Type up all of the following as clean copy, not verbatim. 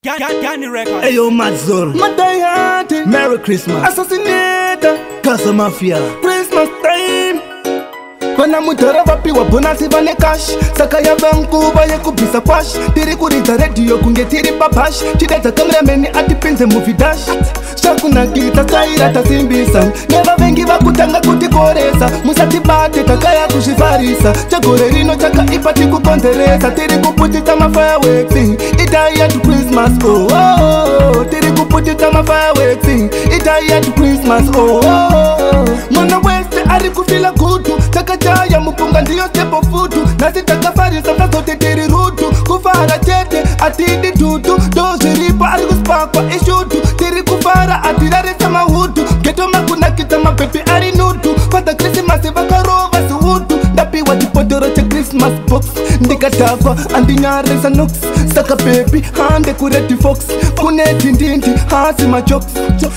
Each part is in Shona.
Gani record. Hey yo, Mazur. Merry Christmas. Assasinator. Casa Mafia. Christmas time. Vana mudhara vapiwa bonasi vane cash. Saka yava nguva yekubvisa kwash. Tiri kuridza radio kunge tiri papash. Chidedza kamerameni atipinze movie dash. Zvakunakidza taira tasimbisa. Nevavengi vakutanga kutikoresa. Musatibate takaya kuzvifarisa. Chagore rino chakaipa tikukonzeresa. Tiri kuputisa mafireworks. Idai at Christmas, oh oh. Tiri kuputisa mafireworks. Idai at Christmas, oh oh. Mwana wese ari kufila kutu. Takajaya mupunga ndiyo tepo futu. Nasi takafarisa fazote tiri rutu. Kufara chete atidi tutu. Dozi ripa ari kuspakwa ishutu. Tiri kufara atiraresa mahutu. Geto makunakita mapepe ari nutu. Fata Christmas vakarova suhutu. Ndapiwa chipotoro cha Christmas box. Ndikatakwa andinyaresa nox. Saka baby hande kureti fox. Kuneti ndindi hasi machoks.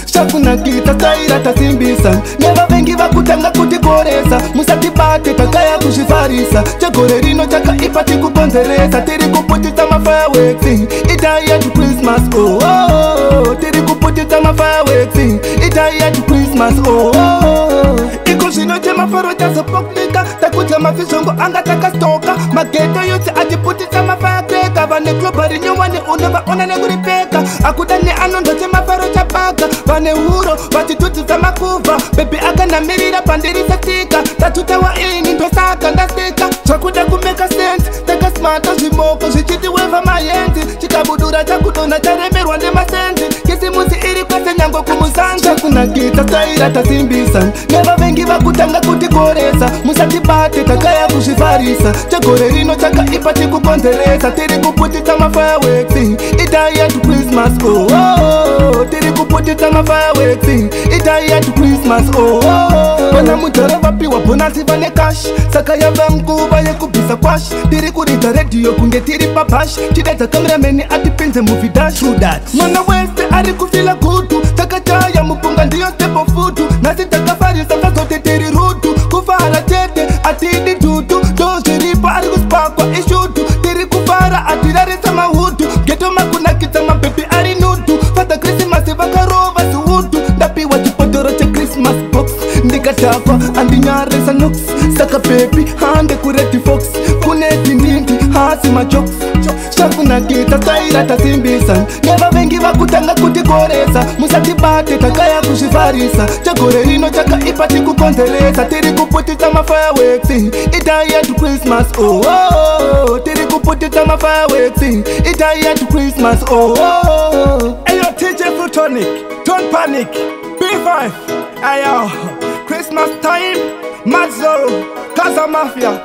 Shakunakita taira tasimbisa. Neva vengi vakutanga kutikoresa. Musatibate takaya kuzvifarisa. Chagore rino chakaipa tikukonzeresa. Tiri kuputisa mafireworks. Idai at Christmas, oh oh. Tiri kuputisa mafireworks. Idai at Christmas, oh oh. Iko zvino chemafaro chazopoknika. Takudya mafishongo anga takastoka. Mageto yose achiputisa mafirekreka. Vane global nyowani unova nekuripeka. Akuda neanondo chemafaro chapaka. Vane huro vachitutisa makuva. Baby akanamirira pandirisa sika. Tatutawa ini ndosaka ndasika. Zvakuda kumeka sense. Takasmata zvimoko zvichitiweva mayenzi. Chikabudura chakudona charemerwa nemasenzi. Kisimusi iri kwese nyango kumusanza. Zvakunakidza taira tasimbisa. Nevavengi vakutanga kutikoresa. Musatibate takaya kuzvifarisa. Chagore rino chakaipa tikukonzeresa. Tiri kuputisa mafireworks. Idai at Christmas, oh oh. Tiri kuputisa mafireworks. Idai at Christmas, oh oh. Vana mudhara vapiwa bonasi vane cash. Saka yava nguva yekubvisa kwash. Tiri kuridza radio kunge tiri papash. Chidedza kamerameni atipinze movie dash. True that. Mwana wese ari kufila kutu. Takajaya mupunga ndiyo tepo futu. Nasi takafarisa fazote tiri rutu. Kufara chete atidi tutu. Dozi ripa ari kuspakwa ishutu. Tiri kufara atirarisa mahutu. Geto makunakidza mapepe ari nutu. Fata Christmas vakarova suhutu. Ndapiwa chipotoro cha Christmas box. Ndikatakwa andinyaresa nox. Saka baby hande kureti fox. Kuneti ndindi hasi machoks. Zvakunakidza taira tasimbisa. Nevavengi vakutanga kutikoresa. Musatibate takaya kuzvifarisa. Chagore rino chakaipa tikukonzeresa. Tiri kuputisa mafireworks. Idai at Christmas, oh oh. Tiri kuputisa mafireworks. Idai at Christmas, oh oh. Hey yo, TJ Plutonic, don't panic. B5, hey yo, Christmas time, Mazur, Casa Mafia.